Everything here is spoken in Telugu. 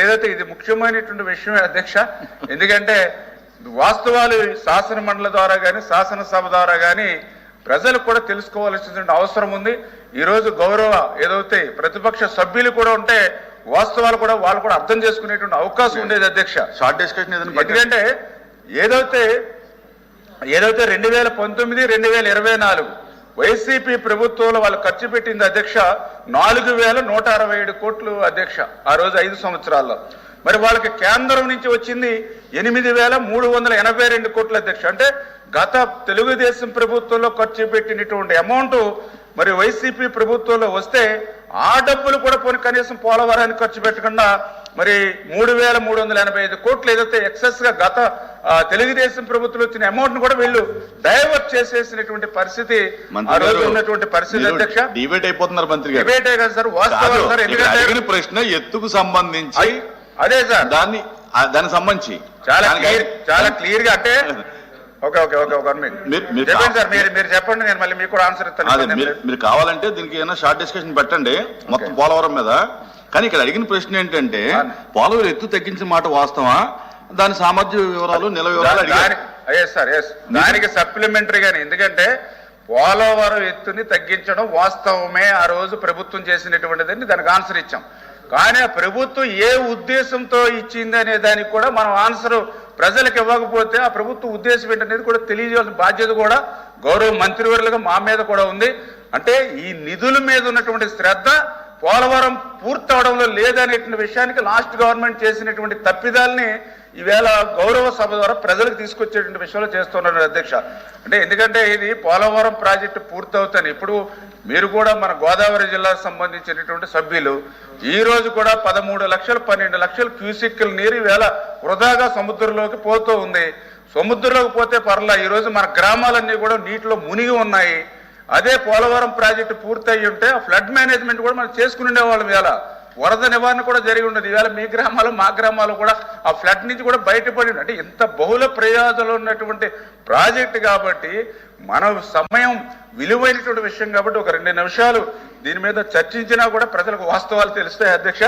ఏదైతే ఇది ముఖ్యమైనటువంటి విషయమే అధ్యక్ష. ఎందుకంటే వాస్తవాలు శాసన మండలి ద్వారా కానీ శాసనసభ ద్వారా కానీ ప్రజలకు కూడా తెలుసుకోవాల్సిన అవసరం ఉంది. ఈరోజు గౌరవ ఏదైతే ప్రతిపక్ష సభ్యులు కూడా ఉంటే వాస్తవాలు కూడా వాళ్ళు కూడా అర్థం చేసుకునేటువంటి అవకాశం ఉండేది అధ్యక్ష. షార్ట్ డిస్కషన్ ఎందుకంటే ఏదైతే 2019, 2024 వైసీపీ ప్రభుత్వంలో వాళ్ళు ఖర్చు పెట్టింది అధ్యక్ష 4167 కోట్లు అధ్యక్ష. ఆ రోజు 5 సంవత్సరాల్లో మరి వాళ్ళకి కేంద్రం నుంచి వచ్చింది 8382 కోట్లు అధ్యక్ష. అంటే గత తెలుగుదేశం ప్రభుత్వంలో ఖర్చు పెట్టినటువంటి అమౌంట్ మరి వైసీపీ ప్రభుత్వంలో వస్తే ఆ డబ్బులు కూడా పోనీ కనీసం పోలవరానికి ఖర్చు పెట్టకుండా మరి 3385 కోట్లు ఏదైతే ఎక్సెస్ గా గత తెలుగుదేశం ప్రభుత్వం వచ్చిన అమౌంట్ ను కూడా వీళ్ళు డైవర్ట్ చేసేసినటువంటి పరిస్థితి ఆ రోజు ఉన్నటువంటి పరిస్థితి అధ్యక్ష. డిబేట్ అయిపోతున్నారు మంత్రి గారు. డిబేట్ కదా సార్, వాస్తవం సార్. ఎందుకంటే ప్రశ్న ఎత్తుకు సంబంధించి అదే సార్, దానికి సంబంధించి చాలా క్లియర్ గా అంటే చెప్పండి సార్, మీరు చెప్పండి, నేను మళ్ళీ మీకు కూడా ఆన్సర్ ఇస్తాను. మీరు కావాలంటే దీనికి ఏమైనా షార్ట్ డిస్కషన్ పెట్టండి మొత్తం పోలవరం మీద. కానీ ఇక్కడ అడిగిన ప్రశ్న ఏంటంటే పోలవరం ఎత్తు తగ్గించిన మాట వాస్తవా, దాని సామర్థ్య వివరాలు నిల వివరాలు దానికి సప్లిమెంటరీ గాని. ఎందుకంటే పోలవరం ఎత్తుని తగ్గించడం వాస్తవమే, ఆ రోజు ప్రభుత్వం చేసినటువంటిదని దానికి ఆన్సర్ ఇచ్చాం. కానీ ఆ ప్రభుత్వం ఏ ఉద్దేశంతో ఇచ్చింది అనే దానికి కూడా మనం ఆన్సర్ ప్రజలకు ఇవ్వకపోతే ఆ ప్రభుత్వ ఉద్దేశం ఏంటనేది కూడా తెలియజేయాల్సిన బాధ్యత కూడా గౌరవ మంత్రివర్యులుగా మా మీద కూడా ఉంది. అంటే ఈ నిధుల మీద ఉన్నటువంటి శ్రద్ధ పోలవరం పూర్తవడంలో లేదనేటువంటి విషయానికి లాస్ట్ గవర్నమెంట్ చేసినటువంటి తప్పిదాలని ఈవేళ గౌరవ సభ ద్వారా ప్రజలకు తీసుకొచ్చేటువంటి విషయంలో చేస్తున్నారు అధ్యక్ష. అంటే ఎందుకంటే ఇది పోలవరం ప్రాజెక్టు పూర్తవుతాను ఇప్పుడు మీరు కూడా మన గోదావరి జిల్లాకు సంబంధించినటువంటి సభ్యులు ఈ రోజు కూడా 13 లక్షలు 12 లక్షల క్యూసెక్కుల నీరు ఈవేళ వృధాగా సముద్రంలోకి పోతూ ఉంది. సముద్రంలోకి పోతే పర్లా, ఈరోజు మన గ్రామాలన్నీ కూడా నీటిలో మునిగి ఉన్నాయి. అదే పోలవరం ప్రాజెక్టు పూర్తయి ఉంటే ఆ ఫ్లడ్ మేనేజ్మెంట్ కూడా మనం చేసుకుని ఉండేవాళ్ళం. ఇవాళ వరద నివారణ కూడా జరిగి ఉండదు. ఈవేళ మీ గ్రామాలు మా గ్రామాలు కూడా ఆ ఫ్లడ్ నుంచి కూడా బయటపడి అంటే ఇంత బహుళ ప్రయోజనాలు ఉన్నటువంటి ప్రాజెక్టు కాబట్టి మన సమయం విలువైనటువంటి విషయం కాబట్టి ఒక 2 నిమిషాలు దీని మీద చర్చించినా కూడా ప్రజలకు వాస్తవాలు తెలుస్తాయి అధ్యక్ష.